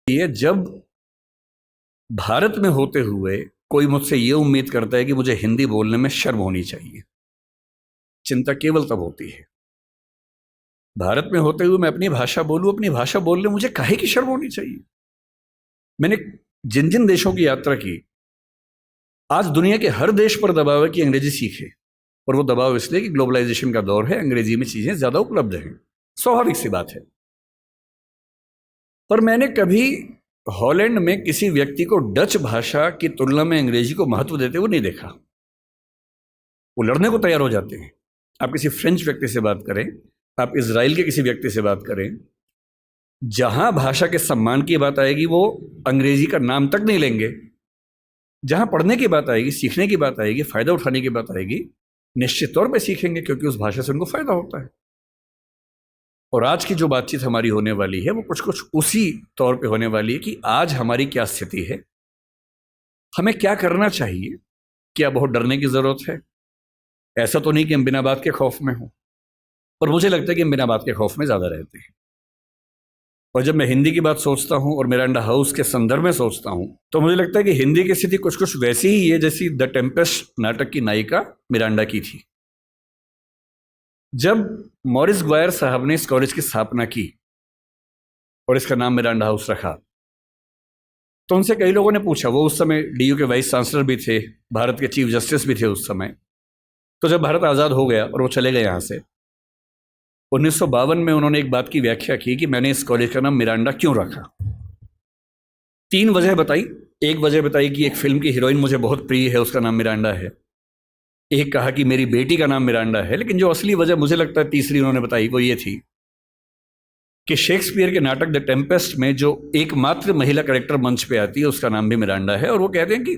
ये जब भारत में होते हुए कोई मुझसे ये उम्मीद करता है कि मुझे हिंदी बोलने में शर्म होनी चाहिए, चिंता केवल तब होती है। भारत में होते हुए मैं अपनी भाषा बोलूं, अपनी भाषा बोलने मुझे काहे की शर्म होनी चाहिए। मैंने जिन जिन देशों की यात्रा की, आज दुनिया के हर देश पर दबाव है कि अंग्रेजी सीखे, और वो दबाव इसलिए कि ग्लोबलाइजेशन का दौर है, अंग्रेजी में चीजें ज्यादा उपलब्ध हैं, स्वाभाविक सी बात है। पर मैंने कभी हॉलैंड में किसी व्यक्ति को डच भाषा की तुलना में अंग्रेजी को महत्व देते हुए नहीं देखा। वो लड़ने को तैयार हो जाते हैं। आप किसी फ्रेंच व्यक्ति से बात करें, आप इजराइल के किसी व्यक्ति से बात करें, जहां भाषा के सम्मान की बात आएगी वो अंग्रेजी का नाम तक नहीं लेंगे। जहां पढ़ने की बात आएगी, सीखने की बात आएगी, फायदा उठाने की बात आएगी, निश्चित तौर पे सीखेंगे, क्योंकि उस भाषा से उनको फायदा होता है। और आज की जो बातचीत हमारी होने वाली है वो कुछ कुछ उसी तौर पे होने वाली है कि आज हमारी क्या स्थिति है, हमें क्या करना चाहिए, क्या बहुत डरने की जरूरत है। ऐसा तो नहीं कि हम बिना बात के खौफ में हों, पर मुझे लगता है कि हम बिना बात के खौफ में ज्यादा रहते हैं। और जब मैं हिंदी की बात सोचता हूं और मिरांडा हाउस के संदर्भ में सोचता हूं, तो मुझे लगता है कि हिंदी की स्थिति कुछ कुछ वैसी ही है जैसी द टेम्पेस्ट नाटक की नायिका मिरांडा की थी। जब मॉरिस ग्वायर साहब ने इस कॉलेज की स्थापना की और इसका नाम मिरांडा हाउस रखा, तो उनसे कई लोगों ने पूछा, वो उस समय डीयू के वाइस चांसलर भी थे, भारत के चीफ जस्टिस भी थे उस समय। तो जब भारत आज़ाद हो गया और वो चले गए यहाँ से, 1952 में उन्होंने एक बात की व्याख्या की कि मैंने इस कॉलेज का नाम मिरांडा क्यों रखा। 3 वजह बताई। एक वजह बताई कि एक फिल्म की हीरोइन मुझे बहुत प्रिय है, उसका नाम मिरांडा है। एक कहा कि मेरी बेटी का नाम मिरांडा है। लेकिन जो असली वजह मुझे लगता है तीसरी उन्होंने बताई, वो ये थी कि शेक्सपियर के नाटक द टेम्पेस्ट में जो एकमात्र महिला कैरेक्टर मंच पे आती है उसका नाम भी मिरांडा है। और वो कहते हैं कि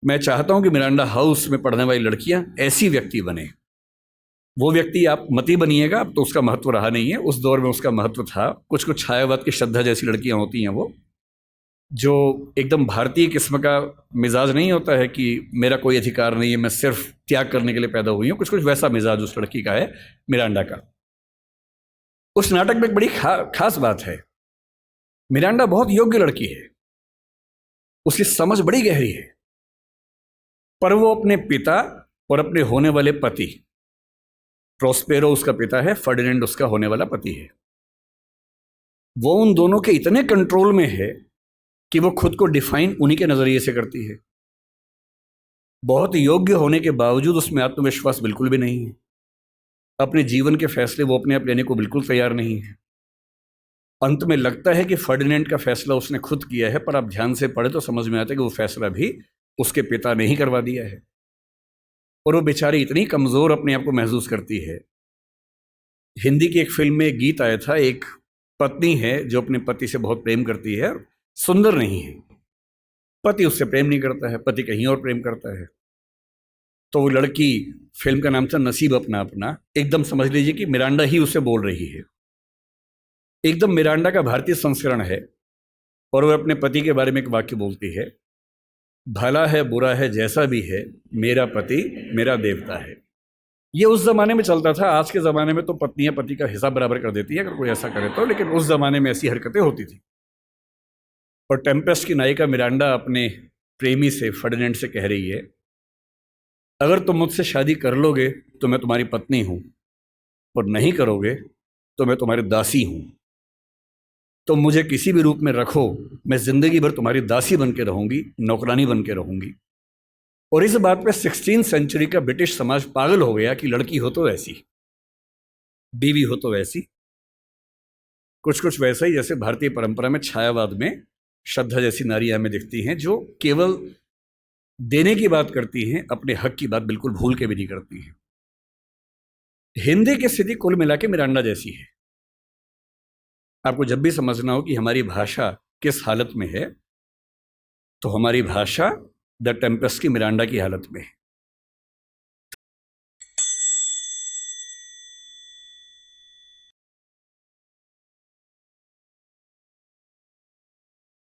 मैं चाहता हूं कि मिरांडा हाउस में पढ़ने वाली लड़कियां ऐसी व्यक्ति बने। वो व्यक्ति आप मती बनिएगा, अब तो उसका महत्व रहा नहीं है, उस दौर में उसका महत्व था। कुछ कुछ छायावाद की श्रद्धा जैसी लड़कियां होती हैं, वो जो एकदम भारतीय किस्म का मिजाज नहीं होता है कि मेरा कोई अधिकार नहीं है, मैं सिर्फ त्याग करने के लिए पैदा हुई हूं। कुछ कुछ वैसा मिजाज उस लड़की का है, मिरांडा का। उस नाटक में एक बड़ी खास बात है, मिरांडा बहुत योग्य लड़की है, उसकी समझ बड़ी गहरी है, पर वो अपने पिता और अपने होने वाले पति, प्रोस्पेरो उसका पिता है, फर्डिनेंड उसका होने वाला पति है, वो उन दोनों के इतने कंट्रोल में है कि वो खुद को डिफाइन उन्हीं के नजरिए से करती है। बहुत योग्य होने के बावजूद उसमें आत्मविश्वास बिल्कुल भी नहीं है। अपने जीवन के फैसले वो अपने आप लेने को बिल्कुल तैयार नहीं है। अंत में लगता है कि फर्डिनेंड का फैसला उसने खुद किया है, पर आप ध्यान से पढ़े तो समझ में आता है कि वो फैसला भी उसके पिता ने ही करवा दिया है। और वो बेचारी इतनी कमजोर अपने आप को महसूस करती है। हिंदी की एक फिल्म में एक गीत आया था, एक पत्नी है जो अपने पति से बहुत प्रेम करती है, सुंदर नहीं है, पति उससे प्रेम नहीं करता है, पति कहीं और प्रेम करता है। तो वो लड़की, फिल्म का नाम था नसीब अपना अपना, एकदम समझ लीजिए कि मिरांडा ही उसे बोल रही है, एकदम मिरांडा का भारतीय संस्करण है। और वो अपने पति के बारे में एक वाक्य बोलती है, भला है बुरा है जैसा भी है, मेरा पति मेरा देवता है। ये उस जमाने में चलता था। आज के जमाने में तो पत्नियां पति का हिसाब बराबर कर देती है अगर कोई ऐसा करे तो, लेकिन उस जमाने में ऐसी हरकतें होती थी। और टेम्पेस्ट की नायिका मिरांडा अपने प्रेमी से, फर्डिनेंड से कह रही है, अगर तुम मुझसे शादी कर लोगे तो मैं तुम्हारी पत्नी हूं, और नहीं करोगे तो मैं तुम्हारी दासी हूं। तुम मुझे किसी भी रूप में रखो, मैं जिंदगी भर तुम्हारी दासी बन के रहूंगी, नौकरानी बन के रहूंगी। और इस बात पे 16वीं सेंचुरी का ब्रिटिश समाज पागल हो गया कि लड़की हो तो ऐसी, बीवी हो तो वैसी। कुछ कुछ वैसा ही जैसे भारतीय परंपरा में छायावाद में श्रद्धा जैसी नारियां हमें दिखती हैं, जो केवल देने की बात करती हैं, अपने हक की बात बिल्कुल भूल के भी नहीं करती हैं। हिंदी की स्थिति कुल मिला के मिरांडा जैसी है। आपको जब भी समझना हो कि हमारी भाषा किस हालत में है, तो हमारी भाषा द टेम्पेस्ट की मिरांडा की हालत में है।